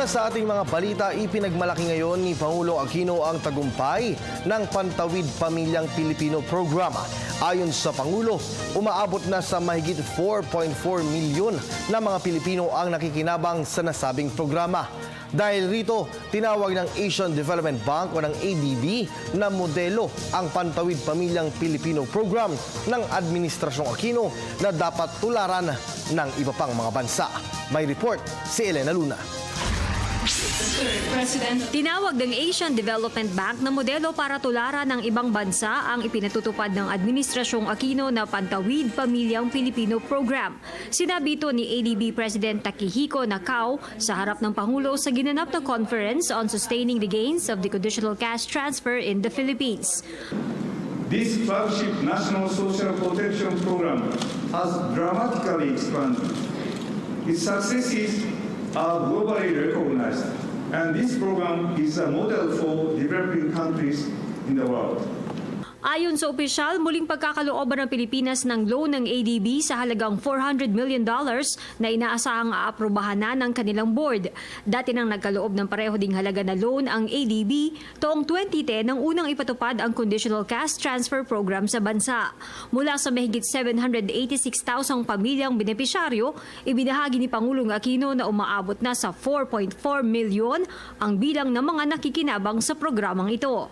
sa ating mga balita, ipinagmalaki ngayon ni Pangulo Aquino ang tagumpay ng Pantawid Pamilyang Pilipino programa. Ayon sa Pangulo, umaabot na sa mahigit 4.4 milyon na mga Pilipino ang nakikinabang sa nasabing programa. Dahil rito, tinawag ng Asian Development Bank o ng ADB na modelo ang Pantawid Pamilyang Pilipino program ng Administrasyong Aquino na dapat tularan ng iba pang mga bansa. May report si Elena Luna. Tinawag ng Asian Development Bank na modelo para tularan ng ibang bansa ang ipinatutupad ng Administrasyong Aquino na Pantawid Pamilyang Pilipino Program. Sinabi ito ni ADB President Takehiko Nakao sa harap ng Pangulo sa ginanap na Conference on Sustaining the Gains of the Conditional Cash Transfer in the Philippines. This flagship National Social Protection Program has dramatically expanded. Its successes are globally recognized, and this program is a model for developing countries in the world. Ayon sa opisyal, muling pagkakalooban ng Pilipinas ng loan ng ADB sa halagang $400 million na inaasahang aaprubahan na ng kanilang board. Dati nang nagkaloob ng pareho ding halaga na loan ang ADB taong 2010 nang unang ipatupad ang Conditional Cash Transfer Program sa bansa. Mula sa mahigit 786,000 pamilyang benepisyaryo, ibinahagi ni Pangulong Aquino na umaabot na sa 4.4 milyon ang bilang ng mga nakikinabang sa programang ito.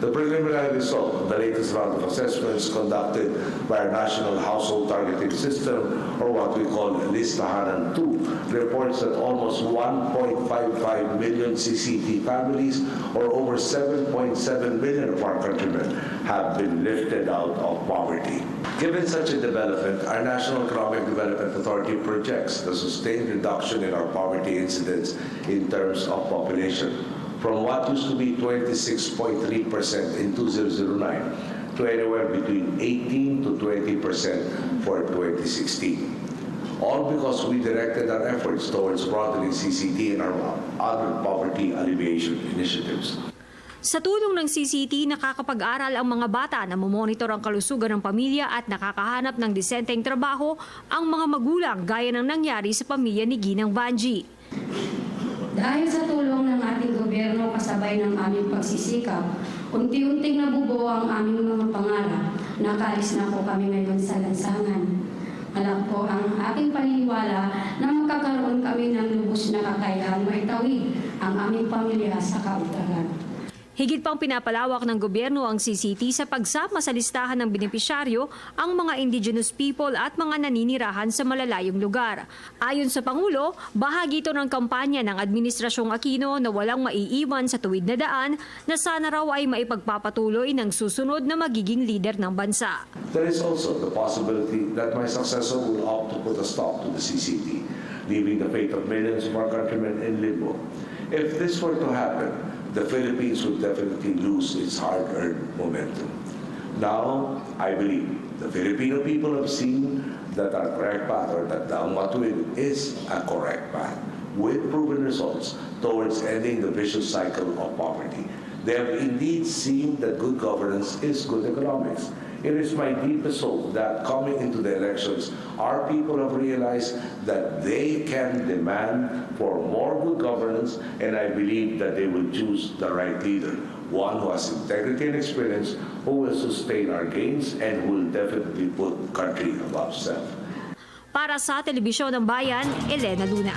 The preliminary result of the latest round of assessments conducted by our National Household Targeting System, or what we call Listahanan 2, reports that almost 1.55 million CCT families, or over 7.7 million of our countrymen, have been lifted out of poverty. Given such a development, our National Economic Development Authority projects the sustained reduction in our poverty incidence in terms of population, from what used to be 26.3% in 2009 to anywhere between 18 to 20% for 2016. All because we directed our efforts towards broadening CCT and our other poverty alleviation initiatives. Sa tulong ng CCT, nakakapag-aral ang mga bata na mamonitor ang kalusugan ng pamilya at nakakahanap ng disenteng trabaho ang mga magulang gaya ng nangyari sa pamilya ni Ginang Vanji. Dahil sa tulong ng ating gobyerno kasabay ng aming pagsisikap, unti-unting nabubuo ang aming mga pangarap. Nakaalis na po kami ngayon sa lansangan. Alam po ang aking paniniwala na magkakaroon kami ng lubos na kakayahang maitawid ang aming pamilya sa kautagan. Higit pang pinapalawak ng gobyerno ang CCT sa pagsama sa listahan ng benepisyaryo ang mga indigenous people at mga naninirahan sa malalayong lugar. Ayon sa Pangulo, bahagi ito ng kampanya ng Administrasyong Aquino na walang maiiwan sa tuwid na daan na sana raw ay maipagpapatuloy ng susunod na magiging leader ng bansa. There is also the possibility that my successor will opt to put a stop to the CCT, leaving the fate of millions of our countrymen in limbo. If this were to happen, the Philippines would definitely lose its hard-earned momentum. Now, I believe the Filipino people have seen that our correct path, or that the Matuwid is a correct path, with proven results towards ending the vicious cycle of poverty. They have indeed seen that good governance is good economics. It is my deepest hope that coming into the elections, our people have realized that they can demand for more good governance, and I believe that they will choose the right leader, one who has integrity and experience, who will sustain our gains, and who will definitely put country above self. Para sa Telebisyon ng Bayan, Elena Luna.